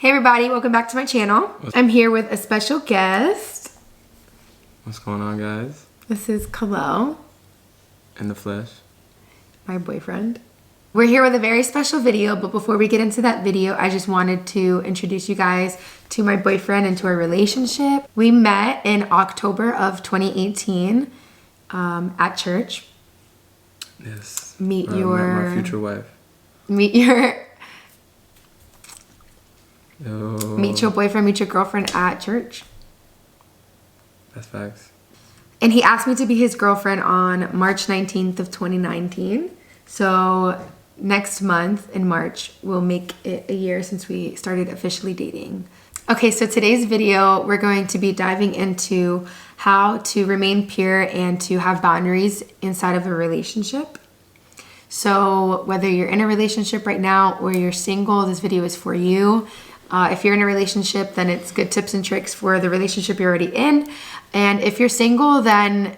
Hey everybody, welcome back to my channel. I'm here with a special guest. What's going on, guys? This is Khalil. In the flesh. My boyfriend. We're here with a very special video, but before we get into that video, I just wanted to introduce you guys to my boyfriend and to our relationship. We met in October of 2018 at church. Yes. Meet met my future wife. Meet your boyfriend, meet your girlfriend at church. That's facts. And he asked me to be his girlfriend on March 19th of 2019. So next month in March, we'll make it a year since we started officially dating. Okay, so today's video, we're going to be diving into how to remain pure and to have boundaries inside of a relationship. So whether you're in a relationship right now or you're single, this video is for you. If you're in a relationship, then it's good tips and tricks for the relationship you're already in. And if you're single, then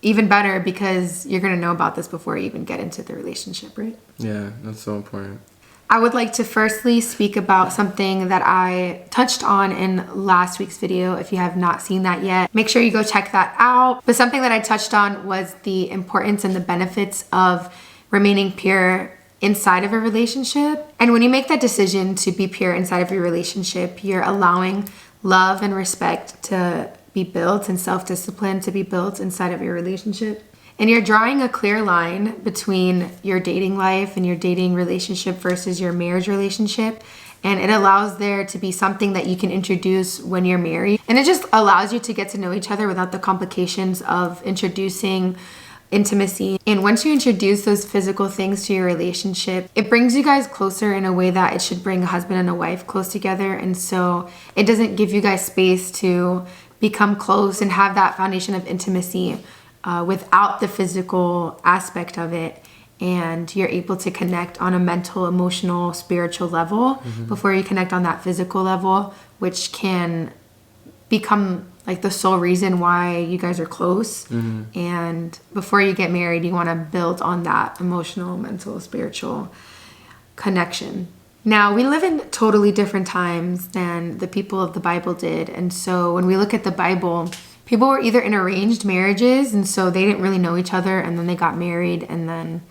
even better, because you're going to know about this before you even get into the relationship, right? Yeah, that's so important. I would like to firstly speak about something that I touched on in last week's video. If you have not seen that yet, make sure you go check that out. But something that I touched on was the importance and the benefits of remaining pure inside of a relationship. And when you make that decision to be pure inside of your relationship, you're allowing love and respect to be built and self-discipline to be built inside of your relationship. And you're drawing a clear line between your dating life and your dating relationship versus your marriage relationship. And it allows there to be something that you can introduce when you're married. And it just allows you to get to know each other without the complications of introducing intimacy. And once you introduce those physical things to your relationship, it brings you guys closer in a way that it should bring a husband and a wife close together. And so it doesn't give you guys space to become close and have that foundation of intimacy without the physical aspect of it. And you're able to connect on a mental, emotional, spiritual level before you connect on that physical level, which can become like the sole reason why you guys are close. And before you get married, you want to build on that emotional, mental, spiritual connection. Now, we live in totally different times than the people of the Bible did. And so when we look at the Bible, people were either in arranged marriages, and so they didn't really know each other, and then they got married, and then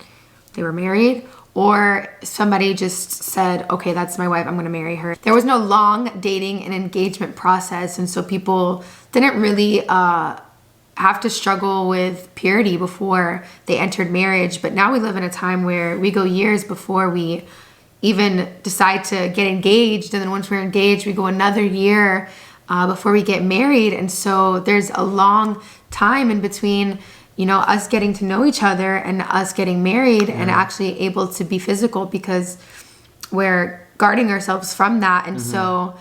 they were married. Or somebody just said, okay, that's my wife, I'm gonna marry her. There was no long dating and engagement process, and so people didn't really have to struggle with purity before they entered marriage. But now we live in a time where we go years before we even decide to get engaged, and then once we're engaged, we go another year before we get married. And so there's a long time in between, you know, us getting to know each other and us getting married and actually able to be physical, because we're guarding ourselves from that. And so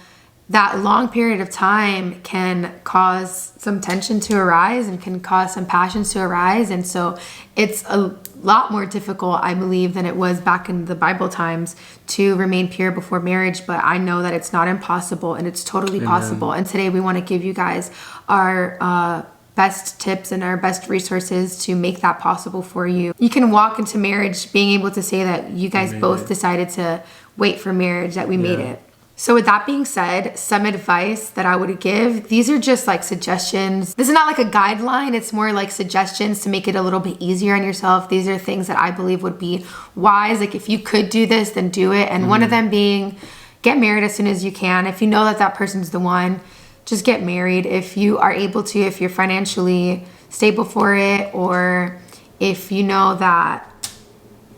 that long period of time can cause some tension to arise and can cause some passions to arise. And so it's a lot more difficult, I believe, than it was back in the Bible times to remain pure before marriage. But I know that it's not impossible, and it's totally possible. And today we want to give you guys our best tips and our best resources to make that possible for you. You can walk into marriage being able to say that you guys both decided to wait for marriage, that we made it. So with that being said, some advice that I would give, these are just like suggestions. This is not like a guideline, it's more like suggestions to make it a little bit easier on yourself. These are things that I believe would be wise. Like if you could do this, then do it. And one of them being, get married as soon as you can. If you know that that person's the one, just get married. If you are able to, if you're financially stable for it, or if you know that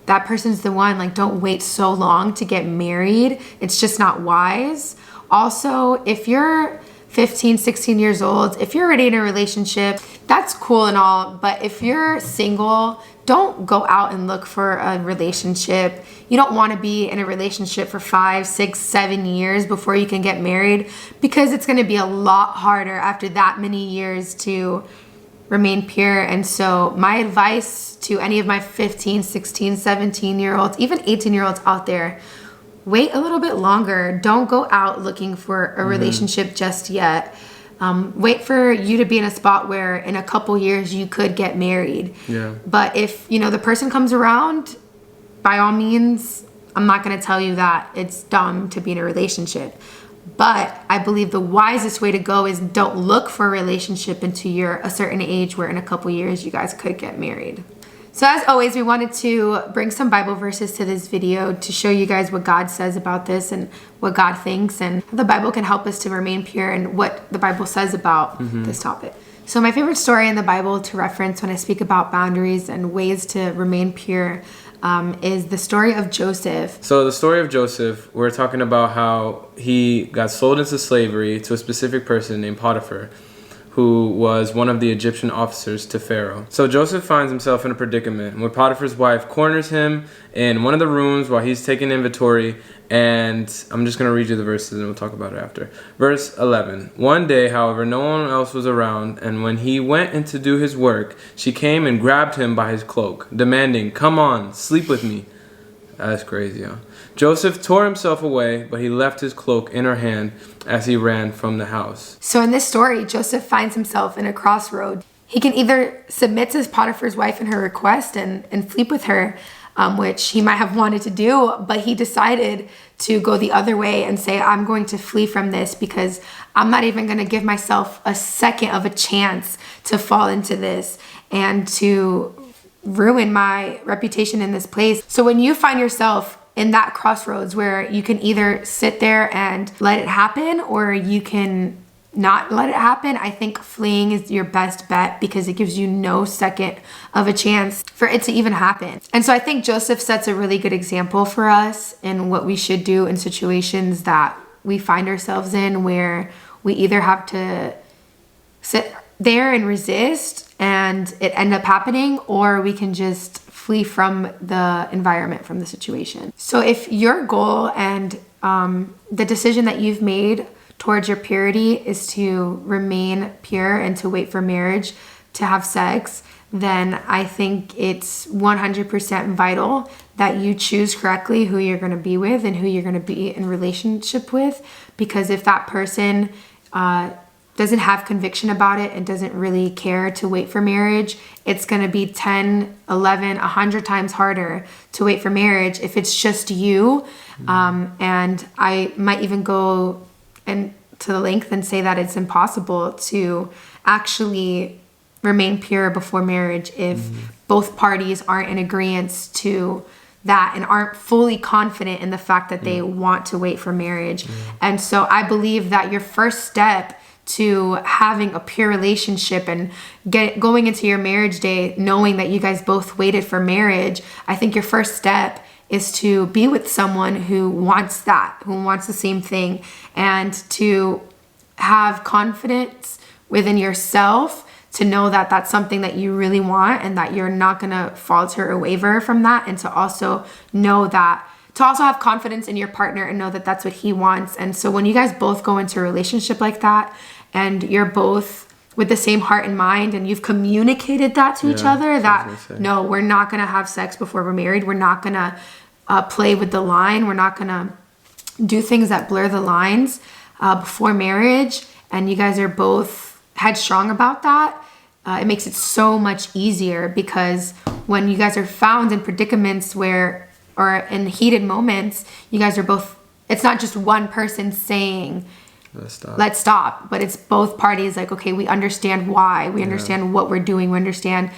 that person's the one, like don't wait so long to get married. It's just not wise. Also, if you're 15, 16 years old, if you're already in a relationship, that's cool and all, but if you're single, don't go out and look for a relationship. You don't want to be in a relationship for 5, 6, 7 years before you can get married, because it's going to be a lot harder after that many years to remain pure. And so my advice to any of my 15, 16, 17-year-olds, even 18-year-olds out there, wait a little bit longer. Don't go out looking for a relationship just yet. Wait for you to be in a spot where in a couple years you could get married. But if, you know, the person comes around, by all means, I'm not going to tell you that it's dumb to be in a relationship. But I believe the wisest way to go is don't look for a relationship until you're a certain age where in a couple years you guys could get married. So as always, we wanted to bring some Bible verses to this video to show you guys what God says about this and what God thinks, and the Bible can help us to remain pure and what the Bible says about this topic. So my favorite story in the Bible to reference when I speak about boundaries and ways to remain pure is the story of Joseph. So the story of Joseph, we're talking about how he got sold into slavery to a specific person named Potiphar, who was one of the Egyptian officers to Pharaoh. So Joseph finds himself in a predicament where Potiphar's wife corners him in one of the rooms while he's taking inventory, and I'm just going to read you the verses and we'll talk about it after. Verse 11. One day, however, no one else was around, and when he went in to do his work, she came and grabbed him by his cloak, demanding, "Come on, sleep with me." That's crazy, huh? Joseph tore himself away, but he left his cloak in her hand as he ran from the house. So in this story, Joseph finds himself in a crossroad. He can either submit to Potiphar's wife and her request and sleep with her, which he might have wanted to do, but he decided to go the other way and say, I'm going to flee from this because I'm not even going to give myself a second of a chance to fall into this and to ruin my reputation in this place. So when you find yourself in that crossroads where you can either sit there and let it happen or you can not let it happen, I think fleeing is your best bet because it gives you no second of a chance for it to even happen. And so I think Joseph sets a really good example for us in what we should do in situations that we find ourselves in where we either have to sit there and resist and it end up happening, or we can just flee from the environment, from the situation. So if your goal and the decision that you've made towards your purity is to remain pure and to wait for marriage to have sex, then I think it's 100% vital that you choose correctly who you're going to be with and who you're going to be in relationship with. Because if that person doesn't have conviction about it and doesn't really care to wait for marriage, it's going to be 10, 11, 100 times harder to wait for marriage if it's just you. And I might even go and to the length and say that it's impossible to actually remain pure before marriage if both parties aren't in agreement to that and aren't fully confident in the fact that they want to wait for marriage. And so I believe that your first step to having a pure relationship and going into your marriage day knowing that you guys both waited for marriage, I think your first step is to be with someone who wants that, who wants the same thing, and to have confidence within yourself to know that that's something that you really want and that you're not going to falter or waver from that, and to also know that, to also have confidence in your partner and know that that's what he wants. And so when you guys both go into a relationship like that and you're both with the same heart and mind and you've communicated that to each other, that no, we're not going to have sex before we're married, we're not going to play with the line, we're not going to do things that blur the lines before marriage, and you guys are both headstrong about that, it makes it so much easier. Because when you guys are found in predicaments where, or in heated moments, you guys are both, it's not just one person saying let's stop, but it's both parties like, okay, we understand why, we understand what we're doing, we understand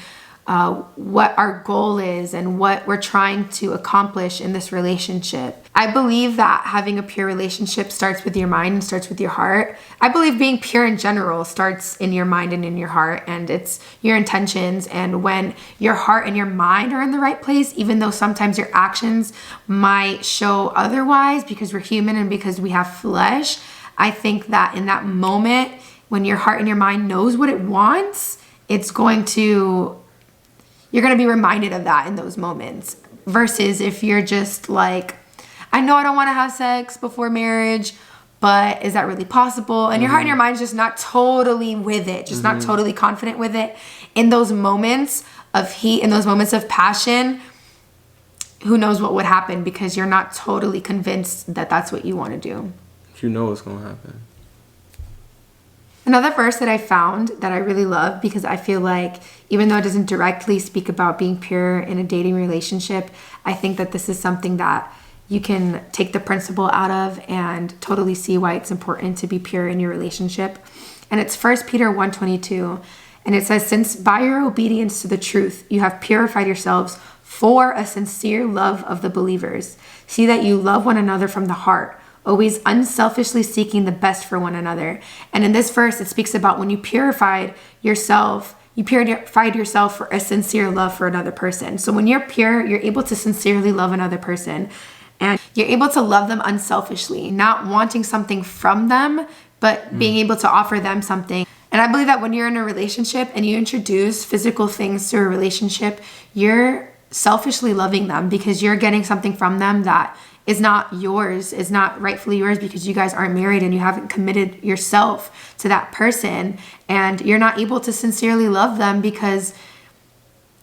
what our goal is and what we're trying to accomplish in this relationship. I believe that having a pure relationship starts with your mind and starts with your heart. I believe being pure in general starts in your mind and in your heart, and it's your intentions. And when your heart and your mind are in the right place, even though sometimes your actions might show otherwise because we're human and because we have flesh, I think that in that moment, when your heart and your mind knows what it wants, it's going to, you're going to be reminded of that in those moments. Versus if you're just like, I know I don't want to have sex before marriage, but is that really possible? And your heart and your mind is just not totally with it, just not totally confident with it. In those moments of heat, in those moments of passion, who knows what would happen because you're not totally convinced that that's what you want to do. You know what's going to happen. Another verse that I found that I really love, because I feel like even though it doesn't directly speak about being pure in a dating relationship, I think that this is something that you can take the principle out of and totally see why it's important to be pure in your relationship. And it's 1 Peter 1:22. And it says, since by your obedience to the truth, you have purified yourselves for a sincere love of the believers. See that you love one another from the heart, always unselfishly seeking the best for one another. And in this verse, it speaks about when you purified yourself for a sincere love for another person. So when you're pure, you're able to sincerely love another person. And you're able to love them unselfishly, not wanting something from them, but being able to offer them something. And I believe that when you're in a relationship and you introduce physical things to a relationship, you're selfishly loving them because you're getting something from them that is not yours, is not rightfully yours because you guys aren't married and you haven't committed yourself to that person. And you're not able to sincerely love them because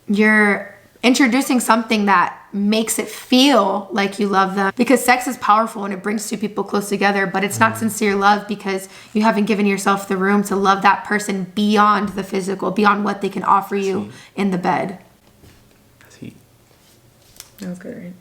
you're introducing something that makes it feel like you love them, because sex is powerful and it brings two people close together, but it's not sincere love because you haven't given yourself the room to love that person beyond the physical, beyond what they can offer you in the bed. That's heat. That was good, right?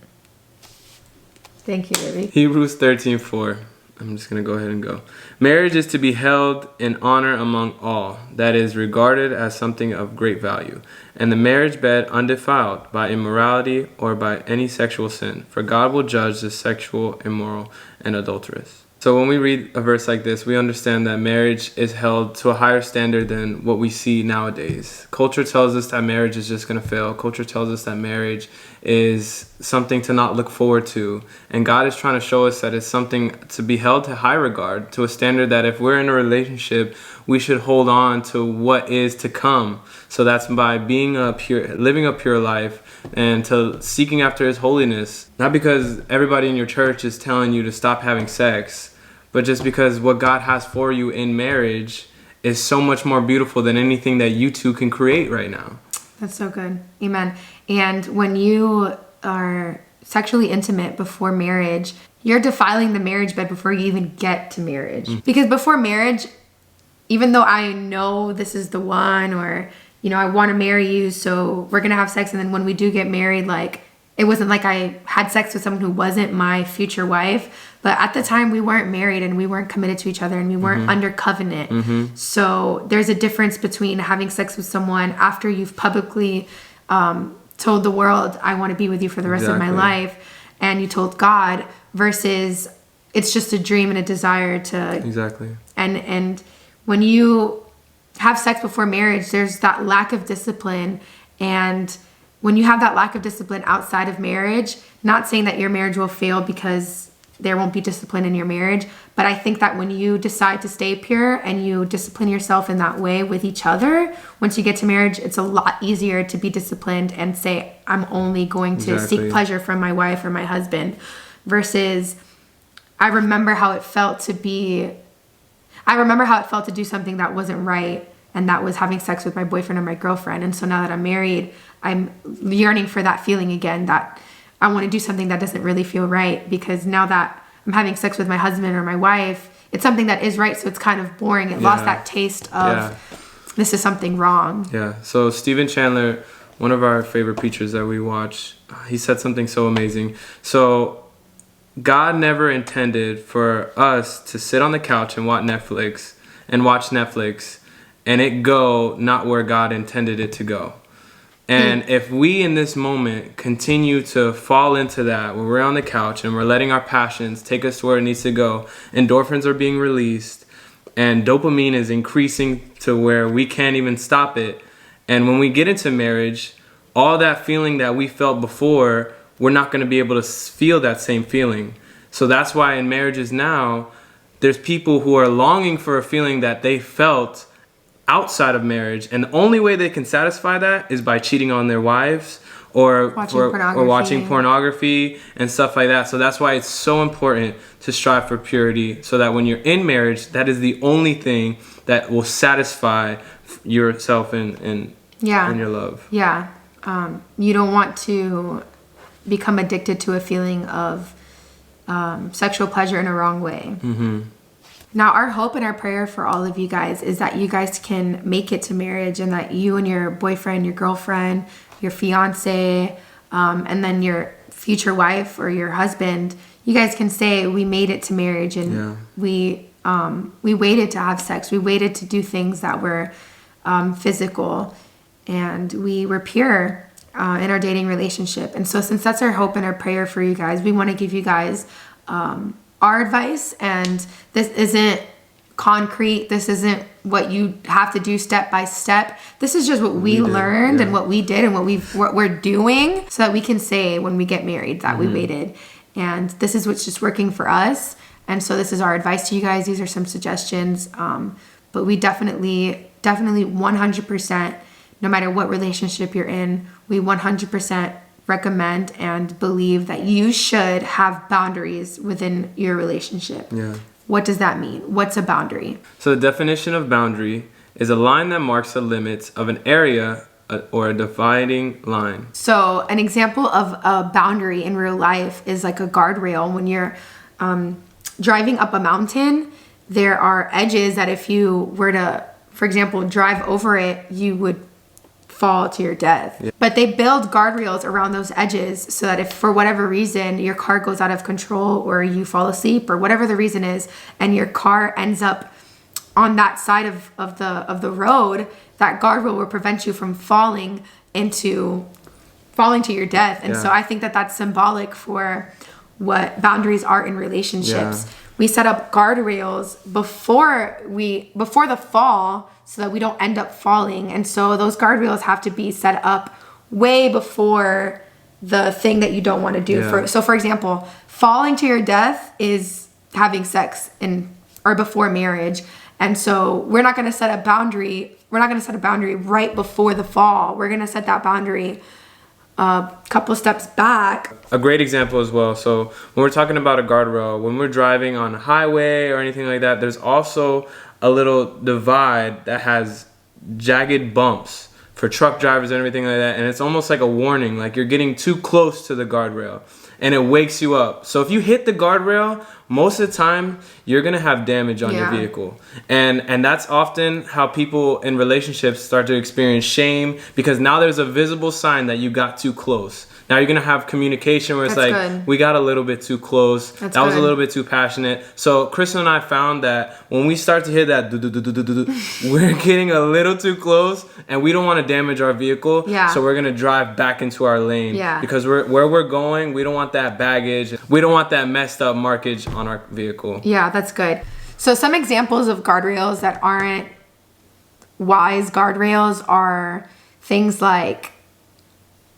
Thank you, baby. Hebrews 13:4. I'm just going to go ahead and go. Marriage is to be held in honor among all, that is regarded as something of great value, and the marriage bed undefiled by immorality or by any sexual sin, for God will judge the sexual, immoral, and adulterous. So when we read a verse like this, we understand that marriage is held to a higher standard than what we see nowadays. Culture tells us that marriage is just going to fail. Culture tells us that marriage is something to not look forward to. And God is trying to show us that it's something to be held to high regard, to a standard that if we're in a relationship, we should hold on to what is to come. So that's by living a pure life and to seeking after His holiness. Not because everybody in your church is telling you to stop having sex, but just because what God has for you in marriage is so much more beautiful than anything that you two can create right now. That's so good. Amen. And when you are sexually intimate before marriage, you're defiling the marriage bed before you even get to marriage. Because before marriage, even though I know this is the one, or, I want to marry you, so we're going to have sex. And then when we do get married, it wasn't like I had sex with someone who wasn't my future wife. But at the time, we weren't married and we weren't committed to each other and we weren't under covenant. So there's a difference between having sex with someone after you've publicly told the world, I want to be with you for the rest of my life, and you told God, versus it's just a dream and a desire to... Exactly. And when you have sex before marriage, there's that lack of discipline. And when you have that lack of discipline outside of marriage, not saying that your marriage will fail because there won't be discipline in your marriage, but I think that when you decide to stay pure and you discipline yourself in that way with each other, once you get to marriage, it's a lot easier to be disciplined and say, I'm only going to seek pleasure from my wife or my husband, versus I remember how it felt to do something that wasn't right, and that was having sex with my boyfriend or my girlfriend. And so now that I'm married, I'm yearning for that feeling again, that I want to do something that doesn't really feel right, because now that I'm having sex with my husband or my wife, it's something that is right, so it's kind of boring. It lost that taste of this is something wrong. Yeah. So Stephen Chandler, one of our favorite preachers that we watch, he said something so amazing. So God never intended for us to sit on the couch and watch Netflix and it go not where God intended it to go. And if we in this moment continue to fall into that, where we're on the couch and we're letting our passions take us to where it needs to go, endorphins are being released and dopamine is increasing to where we can't even stop it. And when we get into marriage, all that feeling that we felt before, we're not going to be able to feel that same feeling. So that's why in marriages now, there's people who are longing for a feeling that they felt outside of marriage, and the only way they can satisfy that is by cheating on their wives or watching pornography and stuff like that. So that's why it's so important to strive for purity, so that when you're in marriage, that is the only thing that will satisfy yourself and your love. Yeah. You don't want to become addicted to a feeling of sexual pleasure in a wrong way. Now, our hope and our prayer for all of you guys is that you guys can make it to marriage, and that you and your boyfriend, your girlfriend, your fiance, and then your future wife or your husband, you guys can say, we made it to marriage, and we waited to have sex. We waited to do things that were physical, and we were pure in our dating relationship. And so since that's our hope and our prayer for you guys, we want to give you guys our advice. And this isn't concrete. This isn't what you have to do step by step. This is just what we learned and what we did and what we're doing, so that we can say when we get married that we waited. And this is what's just working for us. And so this is our advice to you guys. These are some suggestions. But we definitely 100%, no matter what relationship you're in, we 100% recommend and believe that you should have boundaries within your relationship. Yeah. What does that mean? What's a boundary? So the definition of boundary is a line that marks the limits of an area or a dividing line. So an example of a boundary in real life is like a guardrail. When you're driving up a mountain, there are edges that if you were to, for example, drive over it, you would fall to your death. Yeah. But they build guardrails around those edges so that if for whatever reason your car goes out of control or you fall asleep or whatever the reason is, and your car ends up on that side of the road, that guardrail will prevent you from falling to your death. And so I think that that's symbolic for what boundaries are in relationships. We set up guardrails before the fall so that we don't end up falling. And so those guardrails have to be set up way before the thing that you don't want to do. So for example, falling to your death is having sex or before marriage. And so we're not going to set a boundary. We're not going to set a boundary right before the fall. We're going to set that boundary a couple steps back. A great example as well. So when we're talking about a guardrail, when we're driving on a highway or anything like that, there's also a little divide that has jagged bumps for truck drivers and everything like that. And it's almost like a warning, like you're getting too close to the guardrail, and it wakes you up. So if you hit the guardrail, most of the time you're gonna have damage on your vehicle, and that's often how people in relationships start to experience shame, because now there's a visible sign that you got too close. Now you're gonna have communication where it's we got a little bit too close. That was a little bit too passionate. So Crystal and I found that when we start to hit that we're getting a little too close, and we don't want to damage our vehicle. So we're gonna drive back into our lane. Because where we're going, we don't want that baggage. We don't want that messed up markage on our vehicle. Yeah, that's good. So some examples of guardrails that aren't wise guardrails are things like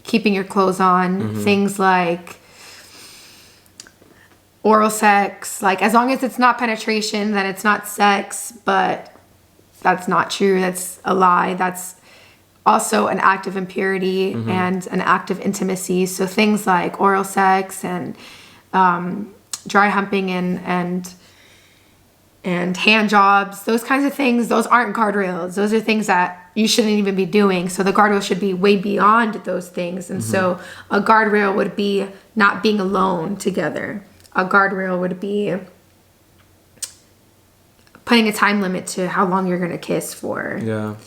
keeping your clothes on, things like oral sex. Like, as long as it's not penetration, then it's not sex. But that's not true. That's a lie. That's also an act of impurity and an act of intimacy. So things like oral sex and dry humping and hand jobs, those kinds of things, those aren't guardrails. Those are things that you shouldn't even be doing. So the guardrail should be way beyond those things. And so a guardrail would be not being alone together. A guardrail would be putting a time limit to how long you're going to kiss for.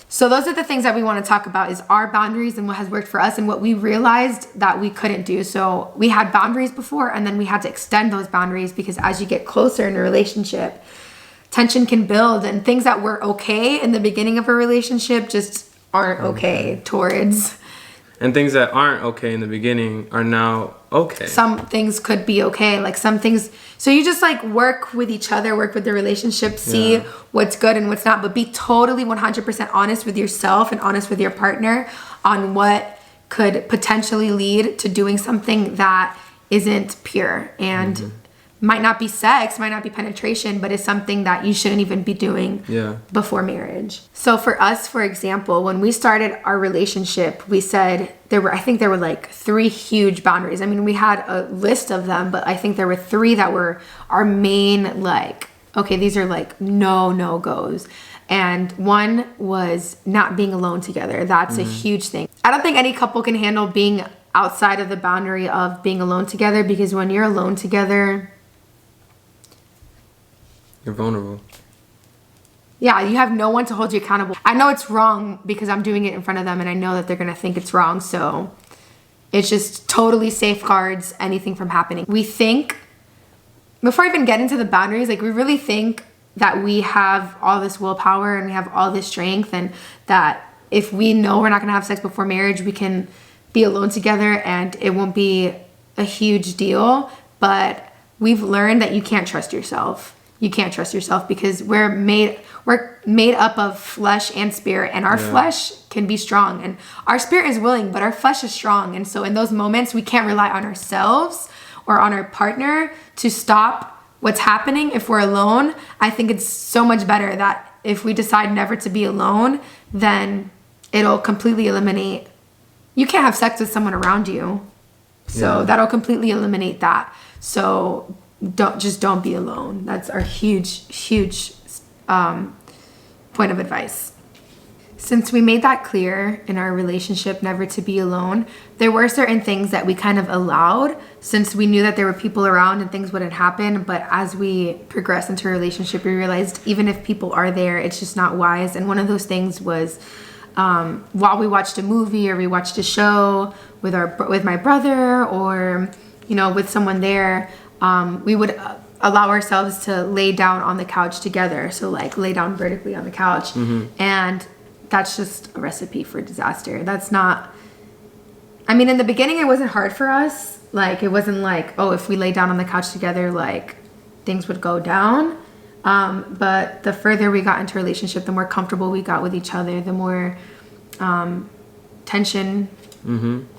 So those are the things that we want to talk about, is our boundaries and what has worked for us and what we realized that we couldn't do. So we had boundaries before, and then we had to extend those boundaries, because as you get closer in a relationship, tension can build, and things that were okay in the beginning of a relationship just aren't okay towards. And things that aren't okay in the beginning are now okay. Some things could be okay, like some things. So you just like work with each other, work with the relationship, see what's good and what's not, but be totally 100% honest with yourself and honest with your partner on what could potentially lead to doing something that isn't pure and might not be sex, might not be penetration, but is something that you shouldn't even be doing before marriage. So for us, for example, when we started our relationship, we said there were like 3 huge boundaries. I mean, we had a list of them, but I think there were 3 that were our main, like, okay, these are like no-goes. And one was not being alone together. That's a huge thing. I don't think any couple can handle being outside of the boundary of being alone together, because when you're alone together, you're vulnerable. Yeah, you have no one to hold you accountable. I know it's wrong because I'm doing it in front of them, and I know that they're going to think it's wrong. So it just totally safeguards anything from happening. We think, before I even get into the boundaries, like we really think that we have all this willpower and we have all this strength, and that if we know we're not gonna have sex before marriage, we can be alone together and it won't be a huge deal. But we've learned that you can't trust yourself. You can't trust yourself because we're made up of flesh and spirit, and our flesh can be strong and our spirit is willing, but our flesh is strong. And so in those moments, we can't rely on ourselves or on our partner to stop what's happening if we're alone. I think it's so much better that if we decide never to be alone, then it'll completely eliminate, you can't have sex with someone around you. So that'll completely eliminate that. So don't be alone. That's our huge point of advice. Since we made that clear in our relationship, never to be alone, there were certain things that we kind of allowed since we knew that there were people around and things wouldn't happen. But as we progressed into a relationship, we realized even if people are there, it's just not wise. And one of those things was while we watched a movie or we watched a show with my brother or, you know, with someone there, we would allow ourselves to lay down on the couch together. So like lay down vertically on the couch. And that's just a recipe for disaster. That's not, I mean, in the beginning, it wasn't hard for us. Like, it wasn't like, oh, if we lay down on the couch together, like things would go down. But the further we got into a relationship, the more comfortable we got with each other, the more tension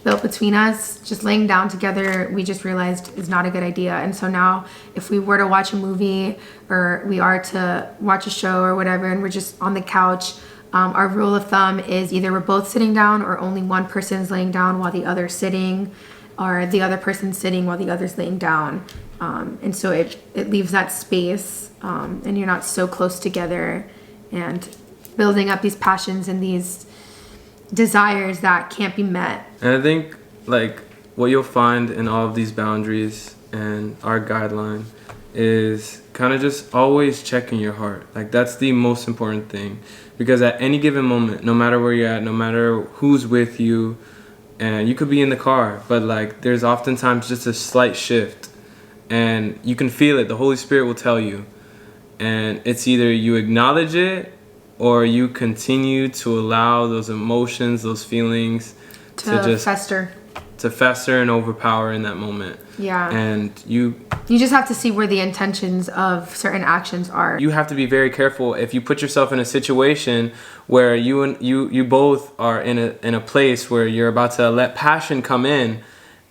built between us. Just laying down together, we just realized is not a good idea. And so now if we were to watch a movie or we are to watch a show or whatever, and we're just on the couch, our rule of thumb is either we're both sitting down or only one person is laying down while the other's sitting, or the other person's sitting while the other's laying down. And so it leaves that space, and you're not so close together and building up these passions and these desires that can't be met. And I think like what you'll find in all of these boundaries and our guideline is kind of just always checking your heart. Like that's the most important thing, because at any given moment, no matter where you're at, no matter who's with you, and you could be in the car, but like there's oftentimes just a slight shift and you can feel it. The Holy Spirit will tell you, and it's either you acknowledge it or you continue to allow those emotions, those feelings to just fester and overpower in that moment. Yeah. And you just have to see where the intentions of certain actions are. You have to be very careful if you put yourself in a situation where you both are in a place where you're about to let passion come in,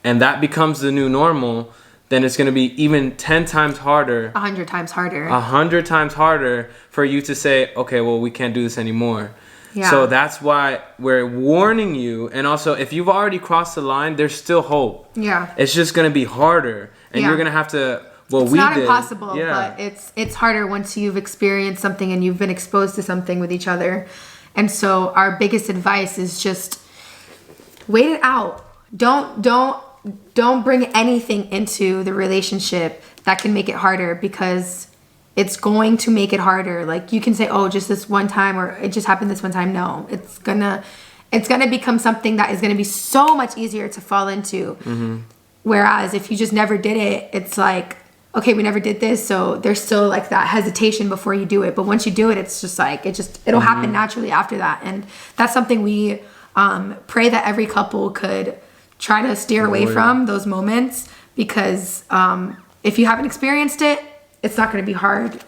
and that becomes the new normal. Then it's going to be even 10 times harder. 100 times harder. 100 times harder for you to say, okay, well, we can't do this anymore. Yeah. So that's why we're warning you. And also, if you've already crossed the line, there's still hope. Yeah. It's just going to be harder. And you're going to have to, it's not impossible, but it's harder once you've experienced something and you've been exposed to something with each other. And so our biggest advice is just wait it out. Don't bring anything into the relationship that can make it harder, because it's going to make it harder. Like you can say, oh, just this one time, or it just happened this one time. No, it's gonna become something that is gonna be so much easier to fall into. Whereas if you just never did it, it's like, okay, we never did this, so there's still like that hesitation before you do it. But once you do it, it's just like it'll happen naturally after that. And that's something we pray that every couple could try to steer away from, those moments, because if you haven't experienced it, it's not going to be hard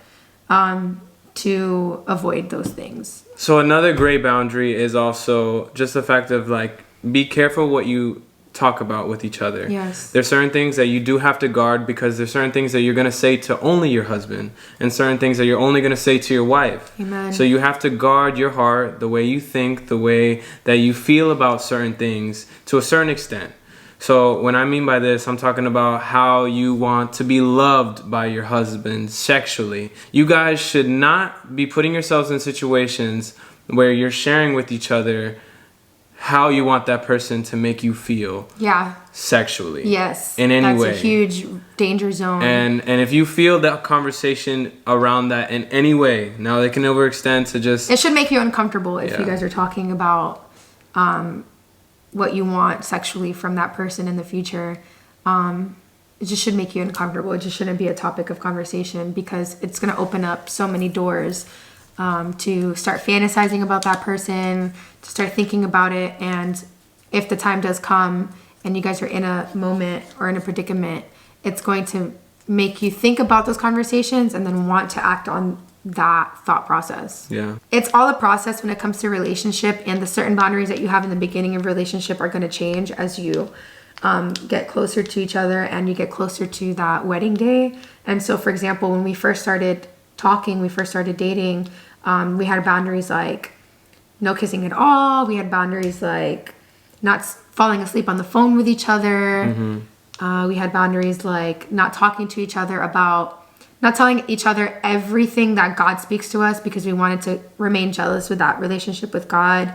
to avoid those things. So another great boundary is also just the fact of like, be careful what you talk about with each other. Yes. There's certain things that you do have to guard, because there's certain things that you're going to say to only your husband, and certain things that you're only going to say to your wife. Amen. So you have to guard your heart, the way you think, the way that you feel about certain things to a certain extent. So when I mean by this, I'm talking about how you want to be loved by your husband sexually. You guys should not be putting yourselves in situations where you're sharing with each other how you want that person to make you feel sexually. Yes. In any way. That's a huge danger zone. And if you feel that conversation around that in any way, now they can overextend to just... It should make you uncomfortable if you guys are talking about what you want sexually from that person in the future, it just should make you uncomfortable. It just shouldn't be a topic of conversation, because it's going to open up so many doors to start fantasizing about that person, to start thinking about it. And if the time does come and you guys are in a moment or in a predicament, it's going to make you think about those conversations and then want to act on that thought process. Yeah. It's all a process when it comes to relationship, and the certain boundaries that you have in the beginning of relationship are going to change as you get closer to each other and you get closer to that wedding day. And so, for example, when we first started talking, we first started dating, we had boundaries like no kissing at all. We had boundaries like not falling asleep on the phone with each other. We had boundaries like not talking to each other about, not telling each other everything that God speaks to us, because we wanted to remain jealous with that relationship with God,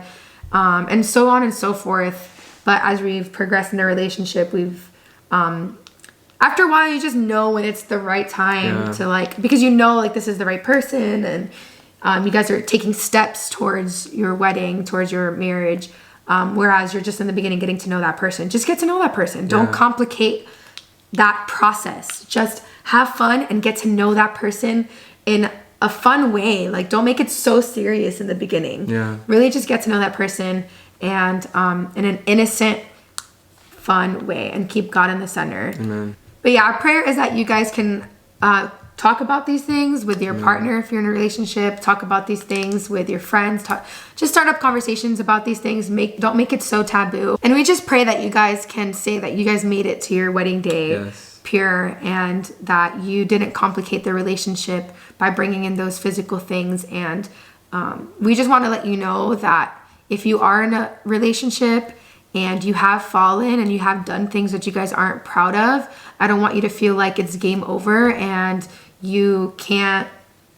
and so on and so forth. But as we've progressed in the relationship, we've, after a while, you just know when it's the right time to like, because you know, like, this is the right person, and you guys are taking steps towards your wedding, towards your marriage. Whereas you're just in the beginning getting to know that person. Just get to know that person. Don't complicate that process. Just have fun and get to know that person in a fun way. Like, don't make it so serious in the beginning. Really just get to know that person, and in an innocent, fun way, and keep God in the center. Amen. But yeah, our prayer is that you guys can talk about these things with your partner if you're in a relationship. Talk about these things with your friends. Just start up conversations about these things. Don't make it so taboo. And we just pray that you guys can say that you guys made it to your wedding day pure, and that you didn't complicate the relationship by bringing in those physical things. And we just want to let you know that if you are in a relationship and you have fallen and you have done things that you guys aren't proud of, I don't want you to feel like it's game over and you can't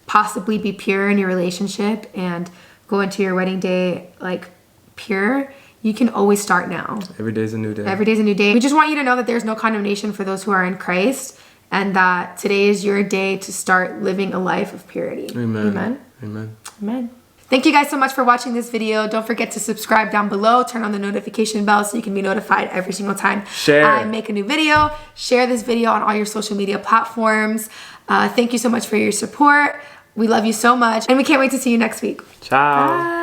possibly be pure in your relationship and go into your wedding day like pure. You can always start now. Every day's a new day. Every day's a new day. We just want you to know that there's no condemnation for those who are in Christ, and that today is your day to start living a life of purity. Amen. Amen. Amen. Amen. Thank you guys so much for watching this video. Don't forget to subscribe down below. Turn on the notification bell so you can be notified every single time I make a new video. Share this video on all your social media platforms. Thank you so much for your support. We love you so much, and we can't wait to see you next week. Ciao. Bye.